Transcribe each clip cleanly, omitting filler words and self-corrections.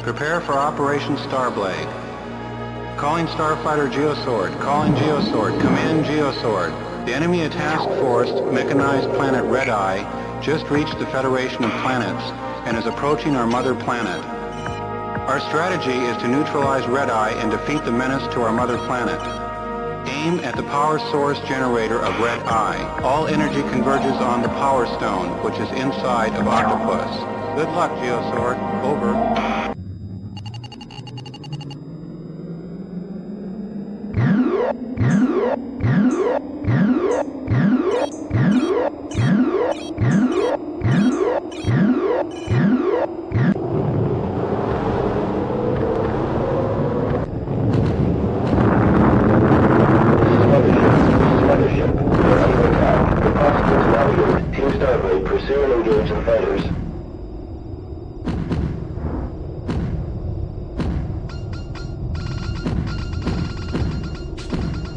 Prepare for Operation Starblade. Calling Starfighter Geosword. Calling Geosword. Come in, Geosword. The enemy task force, mechanized planet Red Eye, just reached the Federation of Planets and is approaching our mother planet. Our strategy is to neutralize Red Eye and defeat the menace to our mother planet. Aim at the power source generator of Red Eye. All energy converges on the Power Stone, which is inside of Octopus. Good luck, Geosword. Over. Pursue and engage the fighters.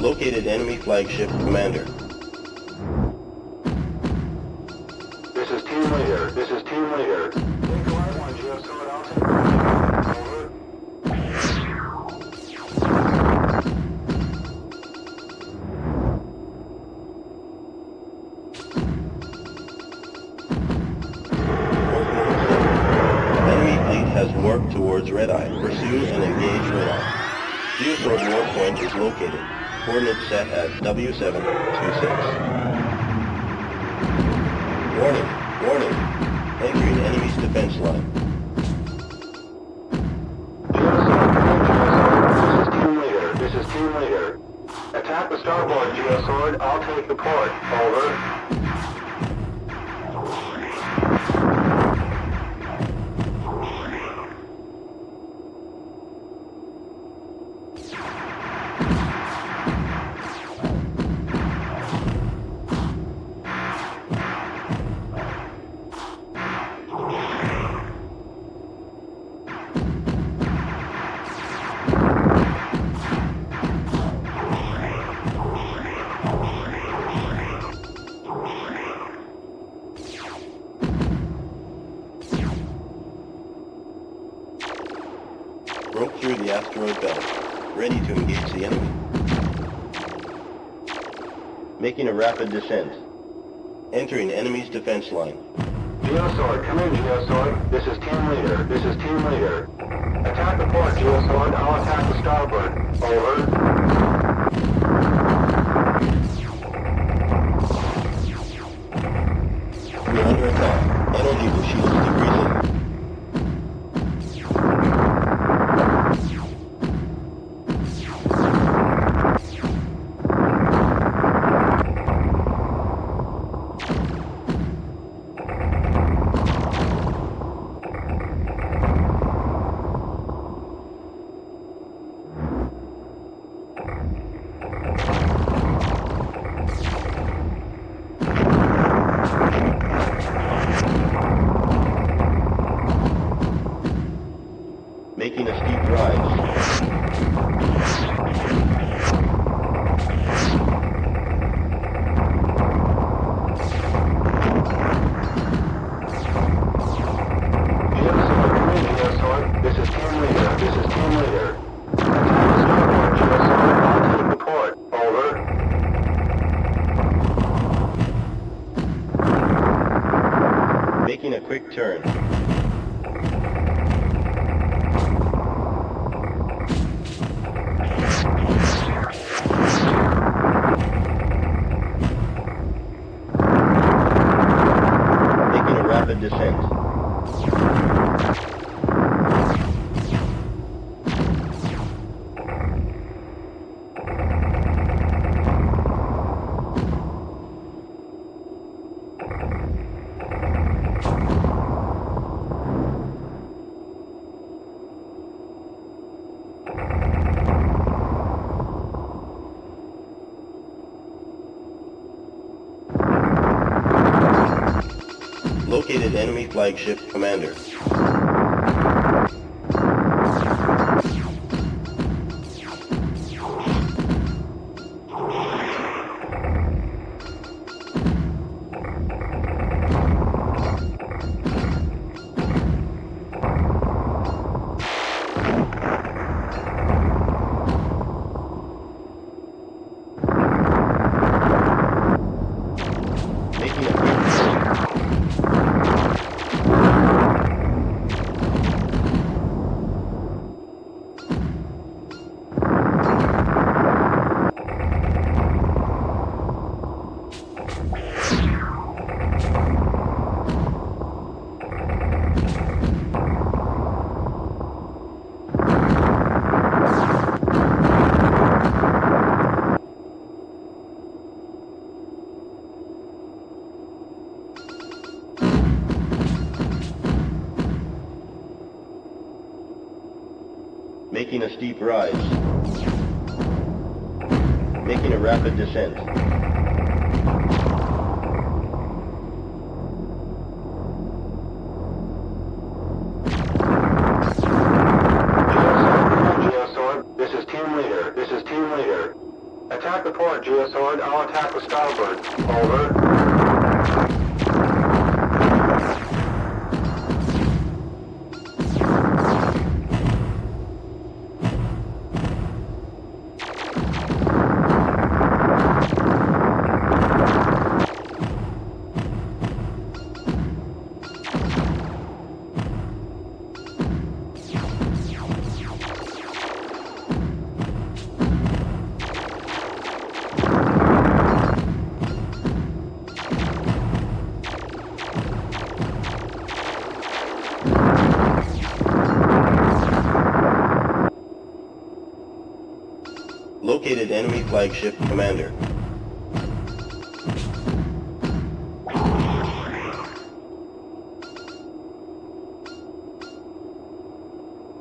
Located enemy flagship commander. This is team leader. This is team leader. Take the right one, Geosword. I'll take the right one. Over. Has warped towards Red Eye. Pursue and engage Red Eye. Geosword warp point is located. Coordinates set at W726. Warning, warning. Entering enemy's defense line. Geosword, this is team leader. This is team leader. Attack the starboard, Geosword. I'll take the port. Over. Broke through the asteroid belt, ready to engage the enemy. Making a rapid descent. Entering enemy's defense line. Geosword, come in, Geosword. This is team leader. This is team leader. Attack the port, Geosword. I'll attack the starboard. Over. We're under attack. Energy shields decreasing. Making a steep rise. Geosword, this is team leader. This is team leader. Attack the starboard, Geosword. I'll take the port. Over. Making a quick turn. Rapid descent. Located enemy flagship commander. Making a steep rise. Making a rapid descent. Geosword, this is team leader. This is team leader. Attack the port, Geosword. I'll attack the starboard. Over. Located enemy flagship commander.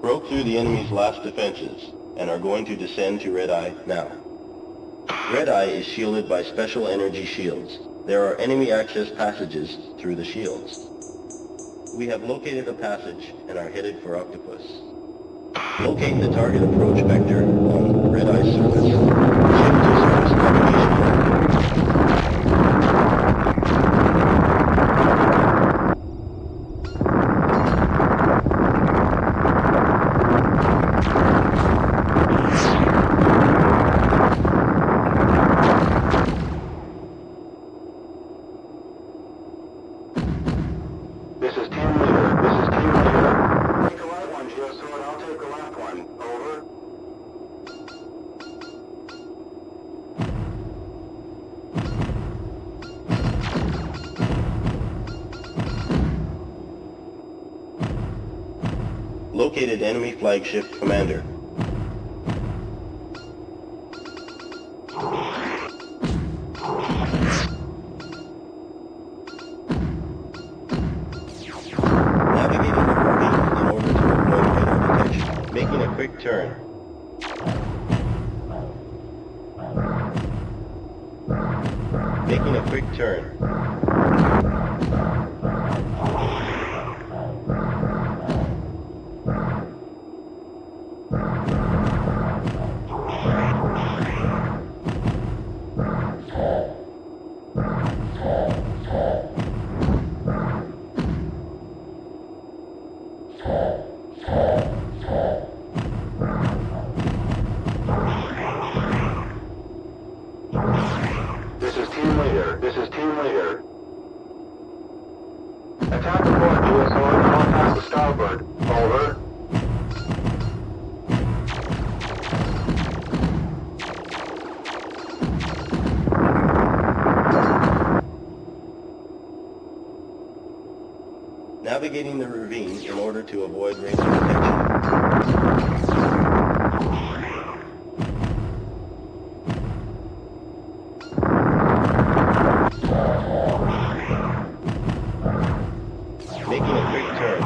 Broke through the enemy's last defenses and are going to descend to Red Eye now. Red Eye is shielded by special energy shields. There are enemy access passages through the shields. We have located a passage and are headed for Octopus. Locate the target approach vector on Red Eye's surface. Shift to surface navigation mode. This is team leader. This is team leader. Take the right one, Geosword. I'll take the left one. Over. Located enemy flagship commander. Navigating the ravine in order to avoid radar detection. Making a quick turn. Making a quick turn. This is team leader. This is team leader. Attack the port, Geosword. I'll attack the starboard. Over. Navigating the ravine in order to avoid radar detection. Making a quick turn.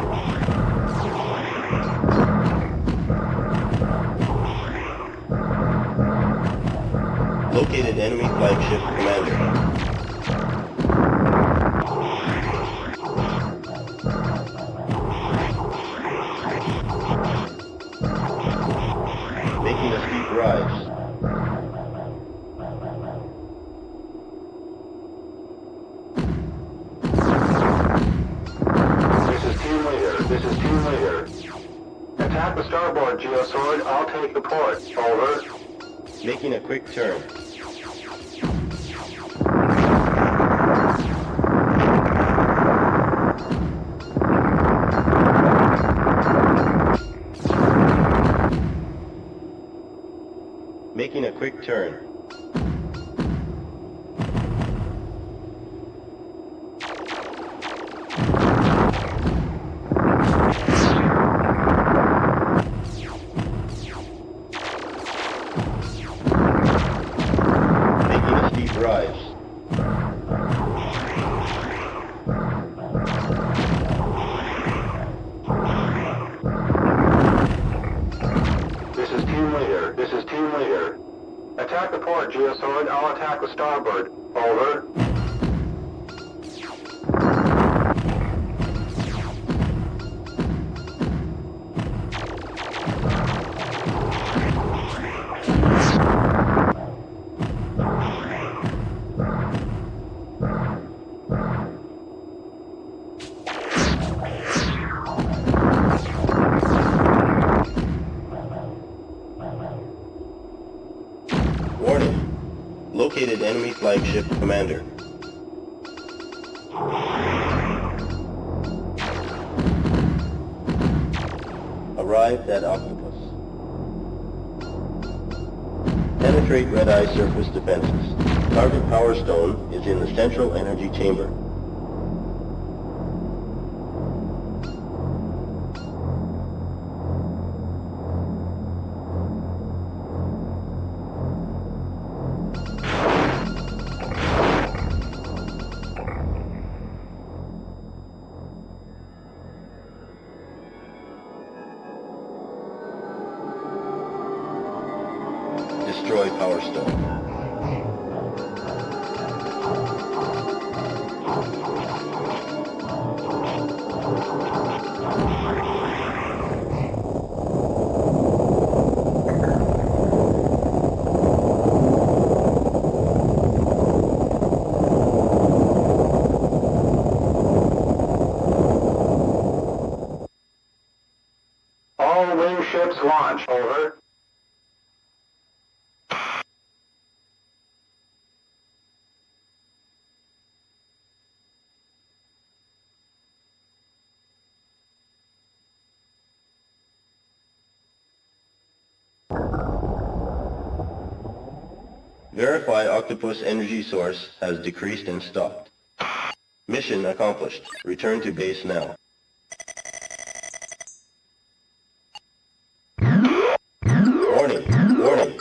Located enemy flagship commander. Making a steep rise. This is team leader. Attack the starboard, Geosword. I'll take the port. Over. Making a quick turn. Making a quick turn. Rise. this is Team Leader. Attack the port, Geosword. I'll attack the starboard. Over. Warning. Located enemy flagship commander. Arrived at Octopus. Penetrate Red Eye surface defenses. Target Power Stone is in the central energy chamber. Destroy Power Stone. All wing ships launch. Over. Verify Octopus energy source has decreased and stopped. Mission accomplished. Return to base now. Warning. Warning.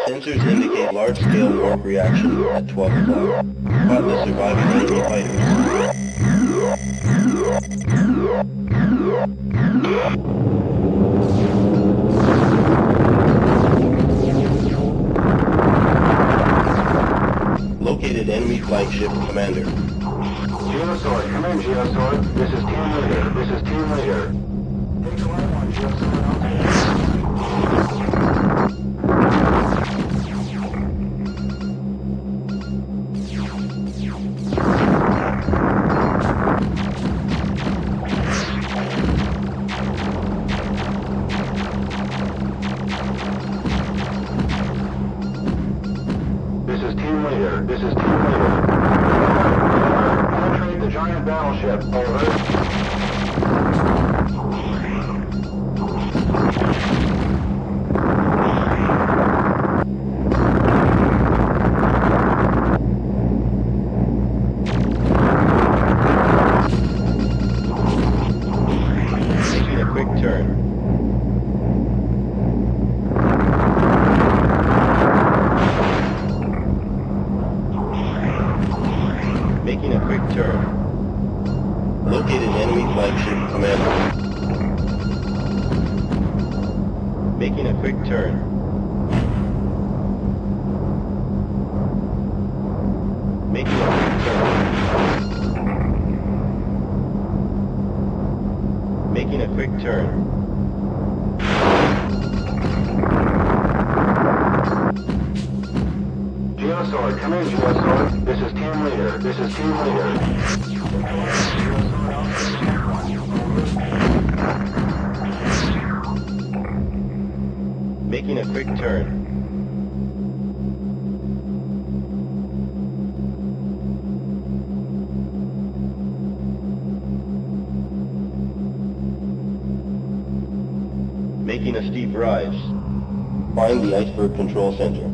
Sensors indicate large-scale warp reaction at 12 o'clock. Spot the surviving enemy fighters. Located enemy flagship commander. Geosword, come in, Geosword. This is Team Leader. This is Team Leader. Take the right one, Geosword. This is Team Leader. This is Team Leader. Penetrate the giant battleship. Over. Making a quick turn. Making a quick turn. Located enemy flagship commander. Making a quick turn. Making a quick turn. Making a quick turn. Geosword, come in, Geosword. This is Team Leader. This is Team Leader. Making a quick turn. Making a steep rise. Find the iceberg control center.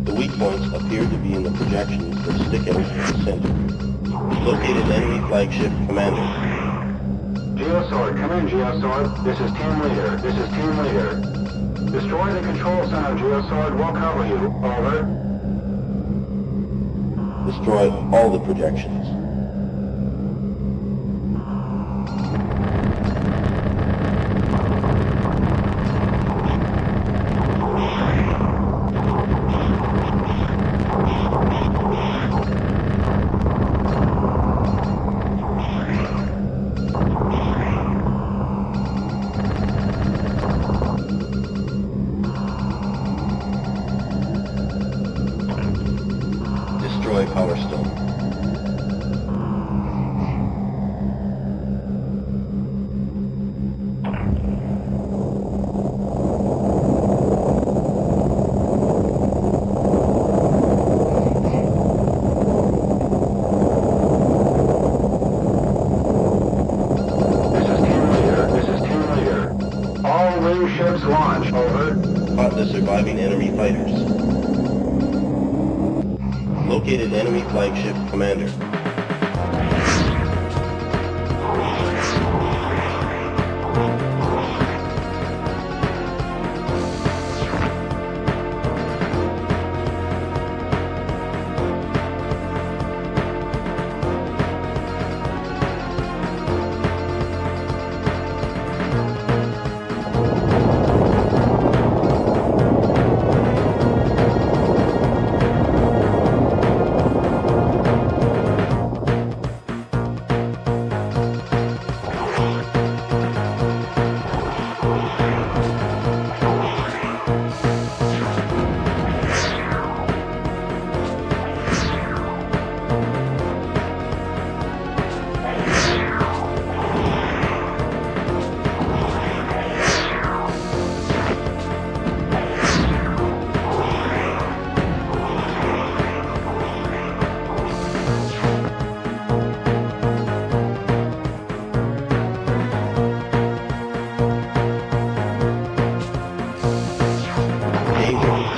The weak points appear to be in the projections that stick out to the center. Located enemy flagship commander. Geosword, come in, Geosword. This is Team Leader. This is Team Leader. Destroy the control center, Geosword. We'll cover you. Over. Destroy all the projections. Team ships launch. Over. Caught the surviving enemy fighters. Located enemy flagship commander.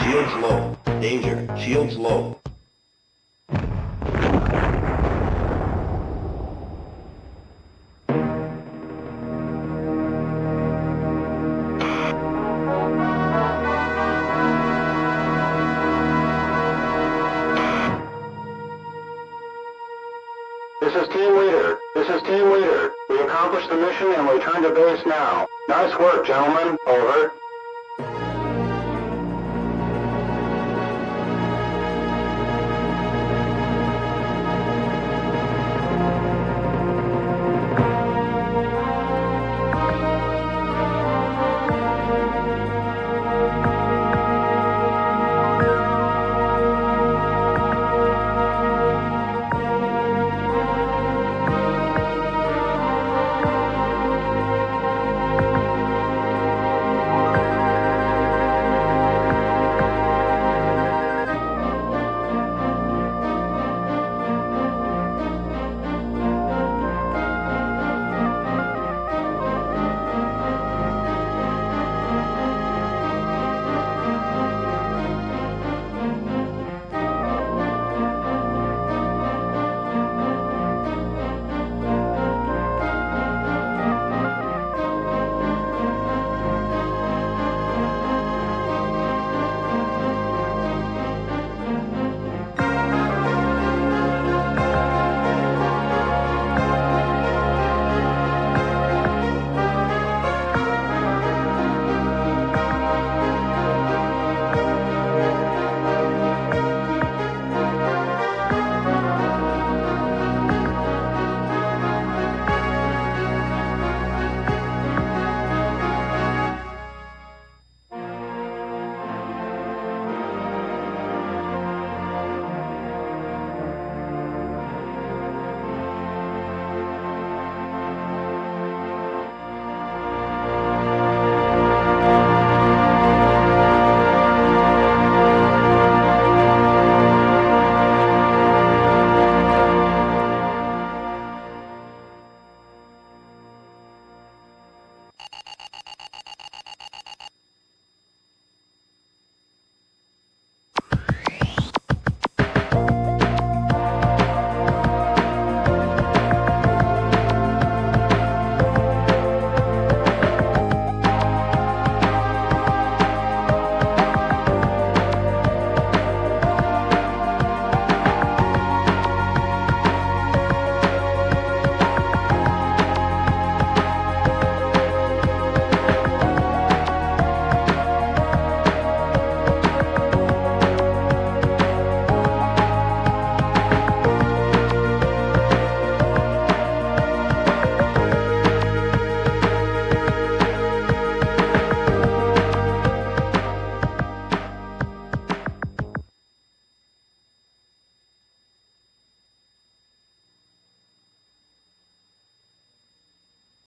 Shields low. Danger. Shields low. This is Team Leader. This is Team Leader. We accomplished the mission and return to base now. Nice work, gentlemen. Over.